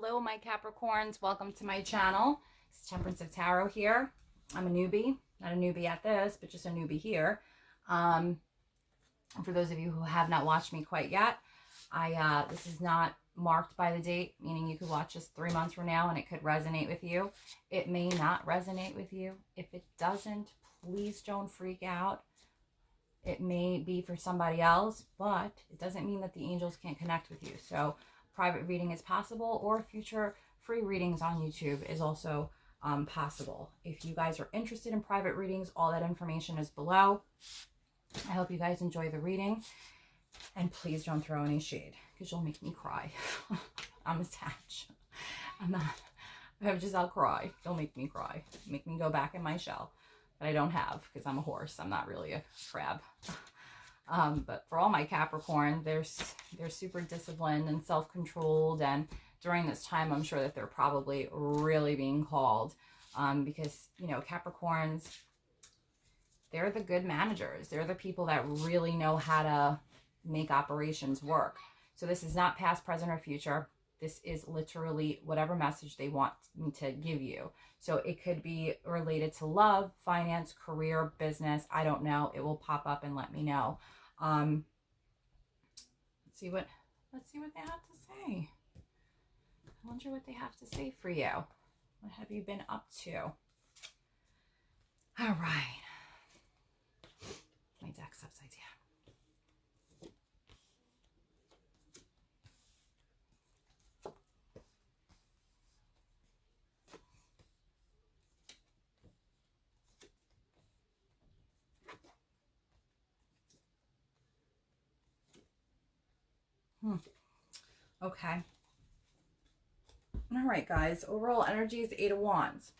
Hello, my Capricorns. Welcome to my channel. It's Temperance of Tarot here. I'm a newbie. Not a newbie at this, but just a newbie here. For those of you who have not watched me quite yet, this is not marked by the date, meaning you could watch this 3 months from now and it could resonate with you. It may not resonate with you. If it doesn't, please don't freak out. It may be for somebody else, but it doesn't mean that the angels can't connect with you. So private reading is possible, or future free readings on YouTube is also possible. If you guys are interested in private readings, all that information is below. I hope you guys enjoy the reading, and please don't throw any shade because you'll make me cry. I'm a Sag. I'll cry. Don't make me cry. Make me go back in my shell that I don't have because I'm a horse. I'm not really a crab. But for all my Capricorn, they're super disciplined and self-controlled, and during this time, I'm sure that they're probably really being called because, you know, Capricorns, they're the good managers. They're the people that really know how to make operations work. So this is not past, present, or future. This is literally whatever message they want me to give you. So it could be related to love, finance, career, business. I don't know. It will pop up and let me know. Let's see what they have to say. I wonder what they have to say for you. What have you been up to? All right. My deck's upside down. Okay. All right, guys. Overall energy is 8 of Wands.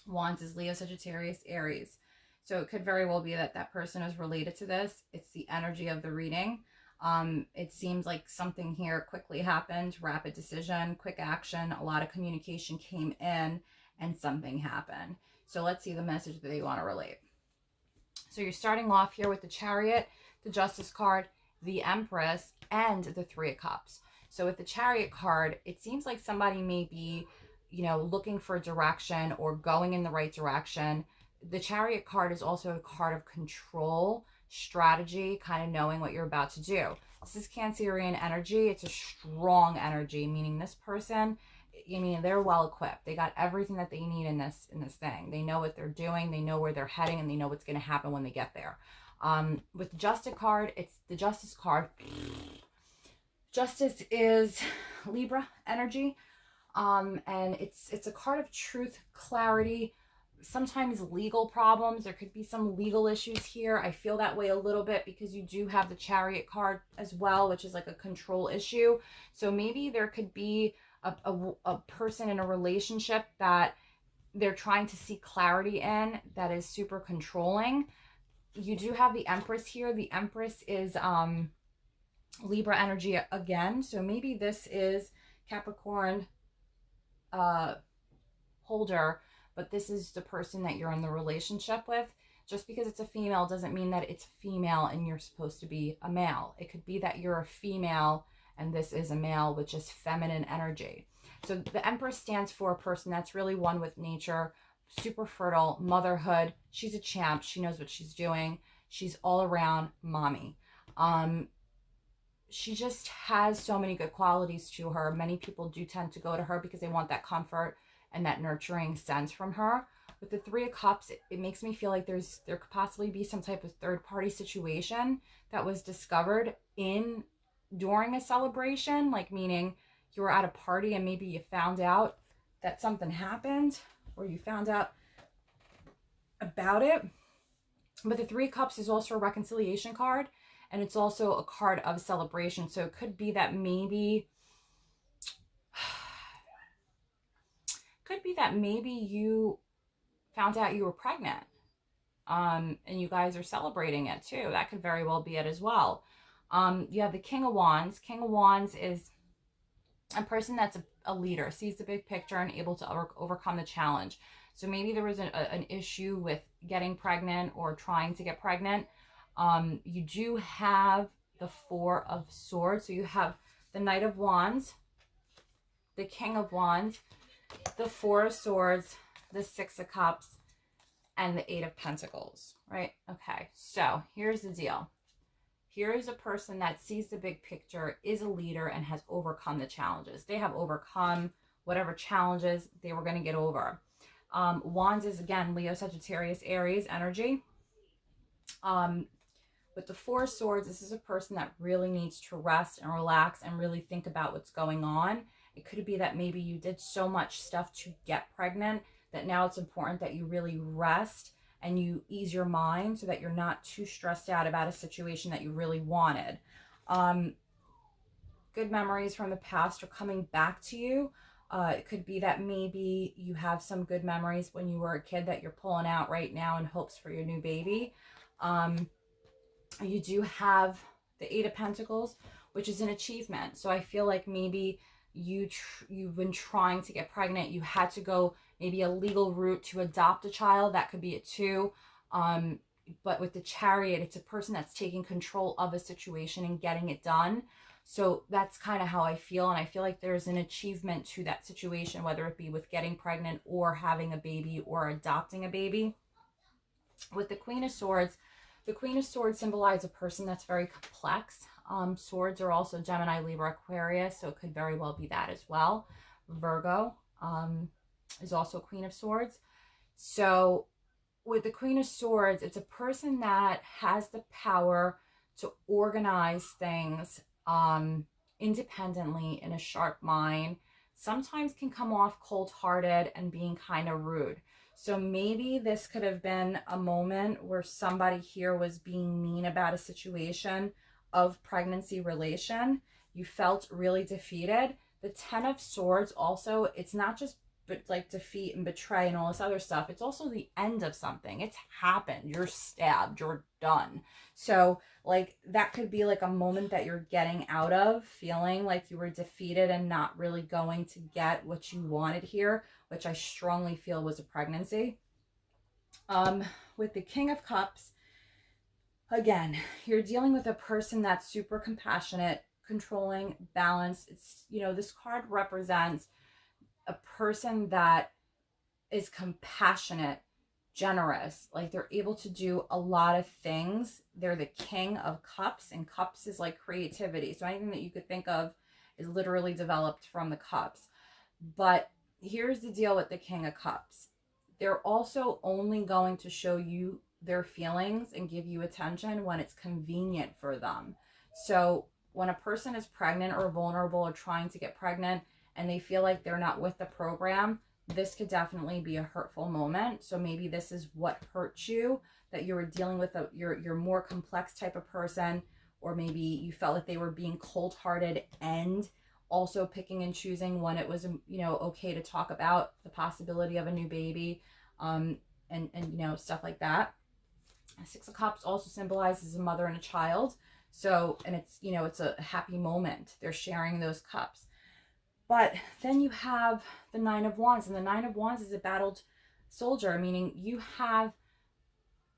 Wands is Leo, Sagittarius, Aries. So it could very well be that that person is related to this. It's the energy of the reading. It seems like something here quickly happened. Rapid decision, quick action. A lot of communication came in and something happened. So let's see the message that they want to relate. So you're starting off here with the Chariot, the Justice card, the Empress, and the 3 of Cups. So with the Chariot card, it seems like somebody may be, you know, looking for direction or going in the right direction. The Chariot card is also a card of control, strategy, kind of knowing what you're about to do. This is Cancerian energy. It's a strong energy, meaning this person, I mean, they're well equipped. They got everything that they need in this thing. They know what they're doing, they know where they're heading, and they know what's going to happen when they get there. With the Justice card, it's the Justice card. Justice is Libra energy, and it's a card of truth, clarity, sometimes legal problems. There could be some legal issues here. I feel that way a little bit because you do have the Chariot card as well, which is like a control issue. So maybe there could be a person in a relationship that they're trying to seek clarity in that is super controlling. You do have the Empress here. The Empress is Libra energy again. So maybe this is Capricorn holder, but this is the person that you're in the relationship with. Just because it's a female doesn't mean that it's female and you're supposed to be a male. It could be that you're a female and this is a male with just feminine energy. So the Empress stands for a person that's really one with nature, super fertile, motherhood. She's a champ. She knows what she's doing. She's all around mommy. She just has so many good qualities to her. Many people do tend to go to her because they want that comfort and that nurturing sense from her. With the 3 of Cups, it makes me feel like there could possibly be some type of third-party situation that was discovered during a celebration, like meaning you were at a party and maybe you found out that something happened, or you found out about it. But the 3 of Cups is also a reconciliation card, and it's also a card of celebration. So it could be that maybe you found out you were pregnant, and you guys are celebrating it too. That could very well be it as well. You have the King of Wands. King of Wands is a person that's a leader, sees the big picture and able to overcome the challenge. So maybe there was an issue with getting pregnant or trying to get pregnant. You do have the 4 of Swords. So you have the Knight of Wands, the King of Wands, the Four of Swords, the Six of Cups, and the Eight of Pentacles, right? Okay, so here's the deal. Here is a person that sees the big picture, is a leader, and has overcome the challenges. They have overcome whatever challenges they were going to get over. Wands is, again, Leo, Sagittarius, Aries energy. With the Four of Swords, this is a person that really needs to rest and relax and really think about what's going on. It could be that maybe you did so much stuff to get pregnant that now it's important that you really rest and you ease your mind so that you're not too stressed out about a situation that you really wanted. Good memories from the past are coming back to you. It could be that maybe you have some good memories when you were a kid that you're pulling out right now in hopes for your new baby. You do have the Eight of Pentacles, which is an achievement. So I feel like maybe you've been trying to get pregnant. You had to go maybe a legal route to adopt a child. That could be it too. But with the Chariot, it's a person that's taking control of a situation and getting it done. So that's kind of how I feel. And I feel like there's an achievement to that situation, whether it be with getting pregnant or having a baby or adopting a baby. With the Queen of Swords, the Queen of Swords symbolizes a person that's very complex. Swords are also Gemini, Libra, Aquarius, so it could very well be that as well. Virgo is also a Queen of Swords. So with the Queen of Swords, it's a person that has the power to organize things independently in a sharp mind. Sometimes can come off cold-hearted and being kind of rude. So maybe this could have been a moment where somebody here was being mean about a situation of pregnancy relation. You felt really defeated. The Ten of Swords also, it's not just like defeat and betray and all this other stuff. It's also the end of something. It's happened. You're stabbed. You're done. So like that could be like a moment that you're getting out of, feeling like you were defeated and not really going to get what you wanted here, which I strongly feel was a pregnancy. With the King of Cups, again, you're dealing with a person that's super compassionate, controlling, balanced. It's, you know, this card represents a person that is compassionate, generous, like they're able to do a lot of things. They're the King of Cups, and cups is like creativity. So anything that you could think of is literally developed from the cups. But here's the deal with the King of Cups. They're also only going to show you their feelings and give you attention when it's convenient for them. So when a person is pregnant or vulnerable or trying to get pregnant and they feel like they're not with the program, this could definitely be a hurtful moment. So maybe this is what hurt you, that you were dealing with your more complex type of person, or maybe you felt like they were being cold-hearted and also picking and choosing when it was, you know, okay to talk about the possibility of a new baby, and you know, stuff like that. Six of Cups also symbolizes a mother and a child. So, and it's, you know, it's a happy moment. They're sharing those cups. But then you have the Nine of Wands, and the Nine of Wands is a battled soldier, meaning you have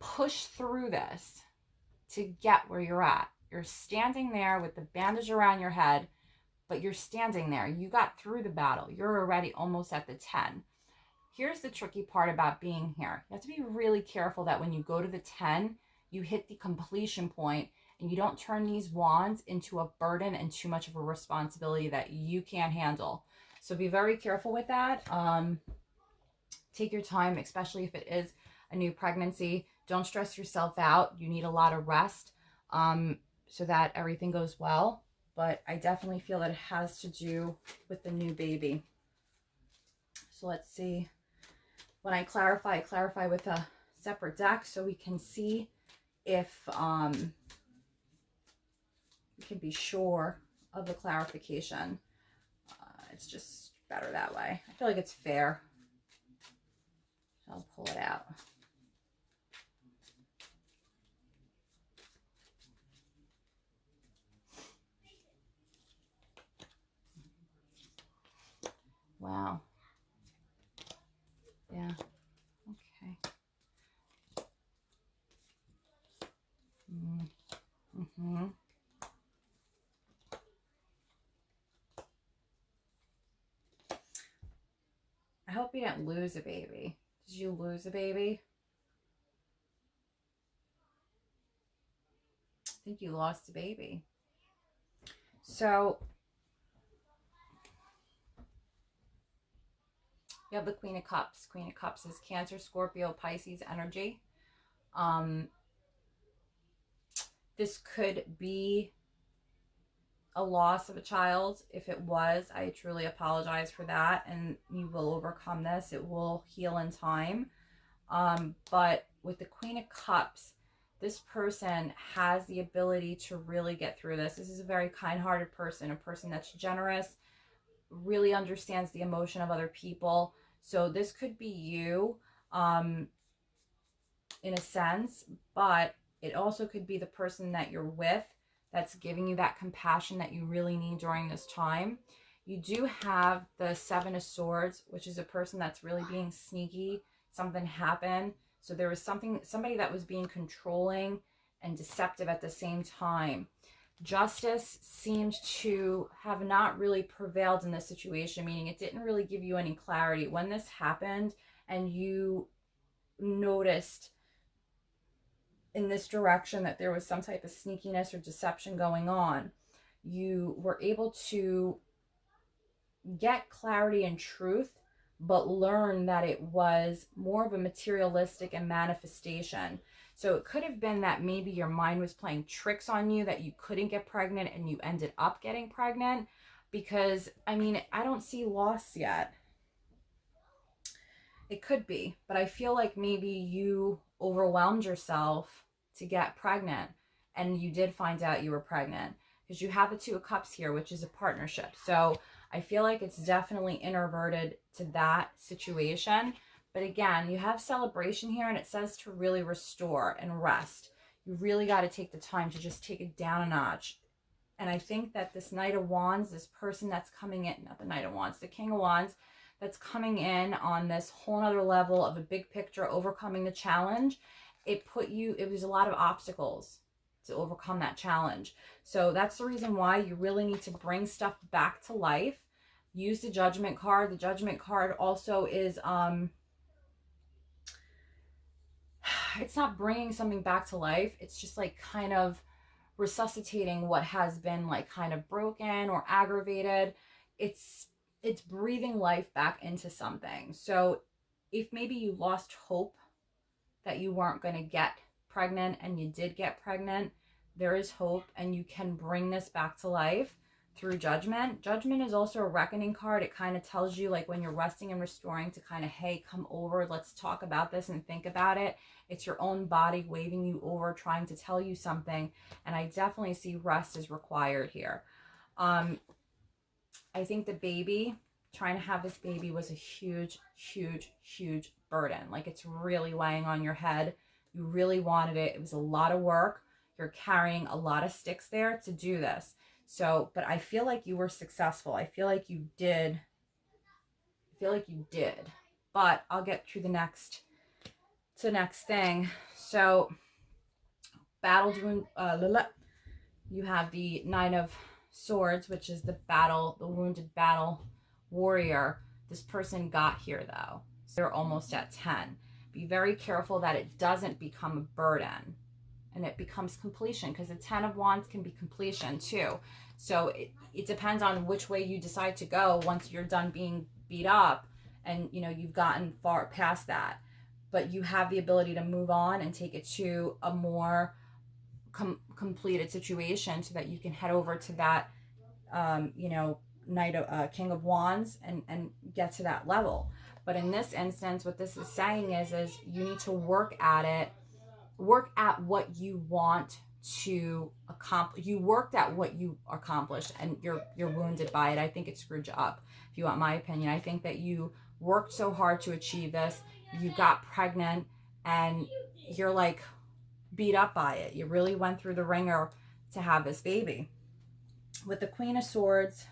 pushed through this to get where you're at. You're standing there with the bandage around your head, but you're standing there. You got through the battle. You're already almost at the 10. Here's the tricky part about being here. You have to be really careful that when you go to the 10, you hit the completion point and you don't turn these wands into a burden and too much of a responsibility that you can't handle. So be very careful with that. Take your time, especially if it is a new pregnancy. Don't stress yourself out. You need a lot of rest so that everything goes well. But I definitely feel that it has to do with the new baby. So let's see. When I clarify with a separate deck so we can see if we can be sure of the clarification. It's just better that way. I feel like it's fair. So I'll pull it out. Wow. Yeah. Okay. Mm-hmm. didn't lose a baby. Did you lose a baby? I think you lost a baby. So you have the Queen of Cups. Queen of Cups is Cancer, Scorpio, Pisces energy. This could be a loss of a child. If it was, I truly apologize for that, and you will overcome this. It will heal in time. But with the Queen of Cups, this person has the ability to really get through this. This is a very kind-hearted person, a person that's generous, really understands the emotion of other people. So this could be you, in a sense, but it also could be the person that you're with that's giving you that compassion that you really need during this time. You do have the Seven of Swords, which is a person that's really being sneaky. Something happened. So there was somebody that was being controlling and deceptive at the same time. Justice seemed to have not really prevailed in this situation, meaning it didn't really give you any clarity. When this happened and you noticed in this direction that there was some type of sneakiness or deception going on, you were able to get clarity and truth, but learn that it was more of a materialistic and manifestation. So it could have been that maybe your mind was playing tricks on you, that you couldn't get pregnant and you ended up getting pregnant, because I mean, I don't see loss yet. It could be, but I feel like maybe you overwhelmed yourself to get pregnant and you did find out you were pregnant, because you have the Two of Cups here, which is a partnership. So I feel like it's definitely introverted to that situation. But again, you have celebration here, and it says to really restore and rest. You really got to take the time to just take it down a notch. And I think that this Knight of Wands, this person that's coming in, not the Knight of Wands, the King of Wands, that's coming in on this whole nother level of a big picture, overcoming the challenge, it was a lot of obstacles to overcome that challenge. So that's the reason why you really need to bring stuff back to life. Use the Judgment card. The Judgment card also is, it's not bringing something back to life. It's just like kind of resuscitating what has been like kind of broken or aggravated. It's breathing life back into something. So if maybe you lost hope that you weren't going to get pregnant and you did get pregnant, there is hope, and you can bring this back to life through Judgment. Judgment is also a reckoning card. It kind of tells you, like, when you're resting and restoring, to kind of, hey, come over, let's talk about this and think about it. It's your own body waving you over, trying to tell you something. And I definitely see rest is required here. I think the baby, trying to have this baby, was a huge, huge, huge burden. Like, it's really weighing on your head. You really wanted it. It was a lot of work. You're carrying a lot of sticks there to do this. So, but I feel like you were successful. I feel like you did. But I'll get through the next thing. So, you have the Nine of Swords, which is the wounded battle warrior. This person got here though. So they're almost at 10. Be very careful that it doesn't become a burden and it becomes completion, because the 10 of Wands can be completion too. So it depends on which way you decide to go once you're done being beat up and you've gotten far past that. But you have the ability to move on and take it to a more completed situation, so that you can head over to that King of Wands and get to that level. But in this instance, what this is saying is you need to work at what you want to accomplish. You worked at what you accomplished, and you're wounded by it. I think it screwed you up, if you want my opinion. I think that you worked so hard to achieve this. You got pregnant and you're like beat up by it. You really went through the ringer to have this baby. With the Queen of Swords,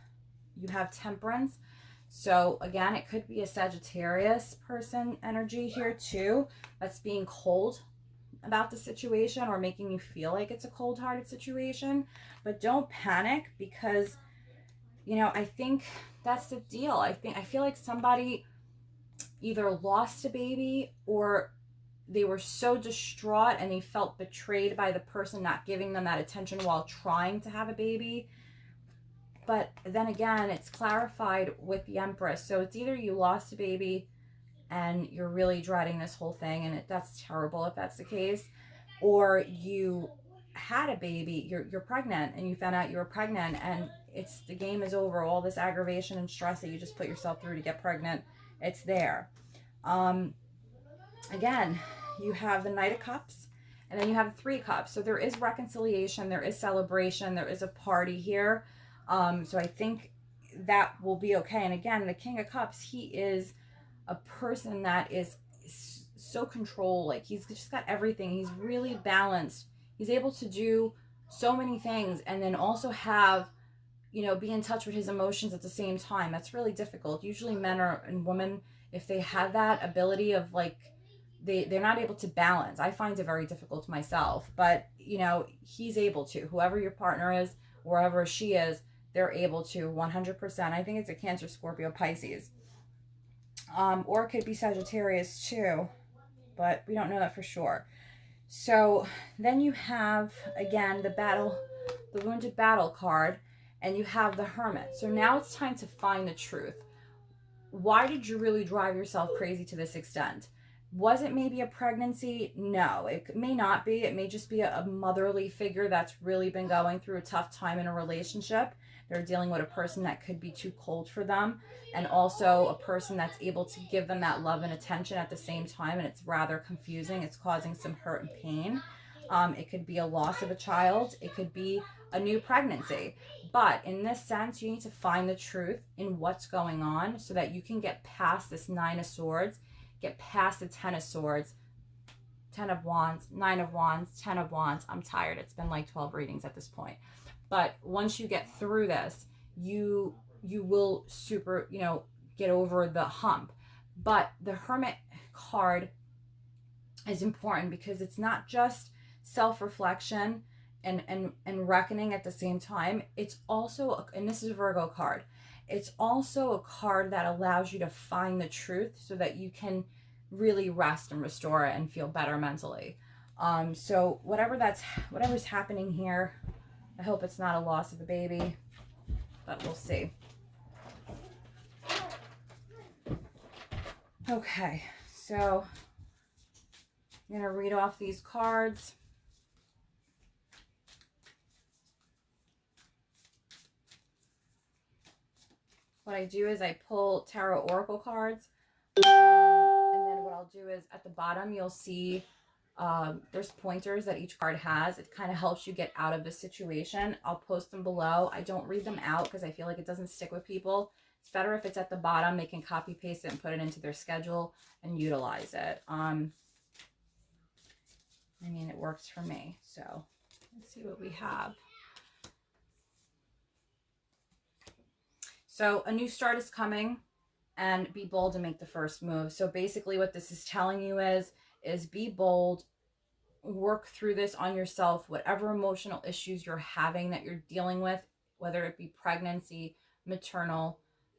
you have Temperance. So again, it could be a Sagittarius person energy here too, that's being cold about the situation, or making you feel like it's a cold-hearted situation. But don't panic, because I think that's the deal. I feel like somebody either lost a baby or they were so distraught and they felt betrayed by the person not giving them that attention while trying to have a baby. But then again, it's clarified with the Empress. So it's either you lost a baby and you're really dreading this whole thing, and that's terrible if that's the case, or you had a baby, you're pregnant, and you found out you were pregnant, and it's the game is over. All this aggravation and stress that you just put yourself through to get pregnant, it's there. Again, you have the Knight of Cups, and then you have the Three of Cups. So there is reconciliation, there is celebration, there is a party here. So I think that will be okay. And again, the King of Cups, he is a person that is so control, like he's just got everything. He's really balanced. He's able to do so many things and then also have, you know, be in touch with his emotions at the same time. That's really difficult. Usually men and women, if they have that ability of like, they're not able to balance. I find it very difficult myself, but you know, he's able to. Whoever your partner is, wherever she is, they're able to 100%. I think it's a Cancer, Scorpio, Pisces. Or it could be Sagittarius too, but we don't know that for sure. So then you have, again, the Wounded Battle card, and you have the Hermit. So now it's time to find the truth. Why did you really drive yourself crazy to this extent? Was it maybe a pregnancy? No, it may not be. It may just be a motherly figure that's really been going through a tough time in a relationship. They're dealing with a person that could be too cold for them, and also a person that's able to give them that love and attention at the same time, and it's rather confusing. It's causing some hurt and pain. It could be a loss of a child. It could be a new pregnancy. But in this sense, you need to find the truth in what's going on so that you can get past this Nine of Swords, get past the Ten of Swords, 10 of Wands, 9 of Wands, 10 of Wands. I'm tired. It's been like 12 readings at this point. But once you get through this, you will get over the hump. But the Hermit card is important because it's not just self-reflection and reckoning at the same time. It's also, and this is a Virgo card, it's also a card that allows you to find the truth so that you can really rest and restore it and feel better mentally. So whatever's happening here, I hope it's not a loss of a baby, but we'll see. Okay, so I'm going to read off these cards. What I do is I pull tarot oracle cards, and then what I'll do is at the bottom you'll see there's pointers that each card has. It kind of helps you get out of the situation. I'll post them below. I don't read them out because I feel like it doesn't stick with people. It's better if it's at the bottom. They can copy paste it and put it into their schedule and utilize it. I mean, it works for me. So let's see what we have. So a new start is coming, and be bold and make the first move. So basically what this is telling you is be bold, work through this on yourself, whatever emotional issues you're having that you're dealing with, whether it be pregnancy, maternal,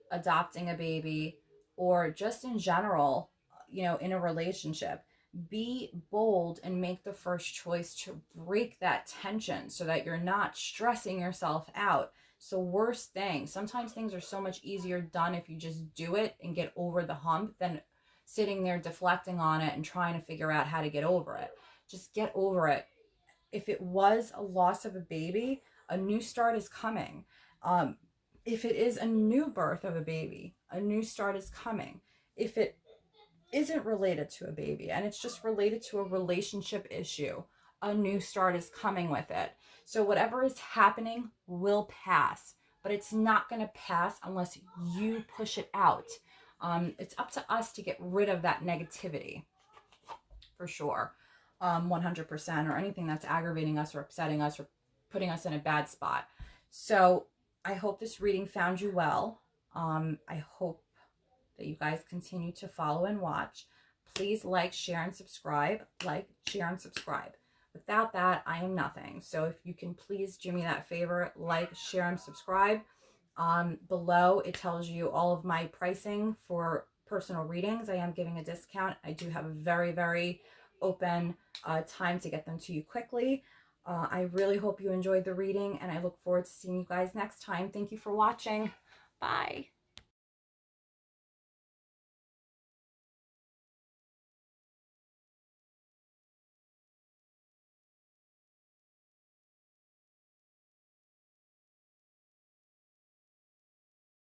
adopting a baby, or just in general, you know, in a relationship. Be bold and make the first choice to break that tension so that you're not stressing yourself out. So worst thing, sometimes things are so much easier done if you just do it and get over the hump than sitting there deflecting on it and trying to figure out how to get over it. Just get over it. If it was a loss of a baby, a new start is coming. If it is a new birth of a baby, a new start is coming. If it isn't related to a baby and it's just related to a relationship issue, a new start is coming with it. So whatever is happening will pass, but it's not going to pass unless you push it out. It's up to us to get rid of that negativity, for sure, 100%, or anything that's aggravating us or upsetting us or putting us in a bad spot. So I hope this reading found you well. I hope that you guys continue to follow and watch. Please like, share, and subscribe. Like, share, and subscribe. Without that, I am nothing. So if you can please do me that favor, like, share, and subscribe. Below, it tells you all of my pricing for personal readings, I am giving a discount. I do have a very, very open time to get them to you quickly. I really hope you enjoyed the reading, and I look forward to seeing you guys next time. Thank you for watching. Bye.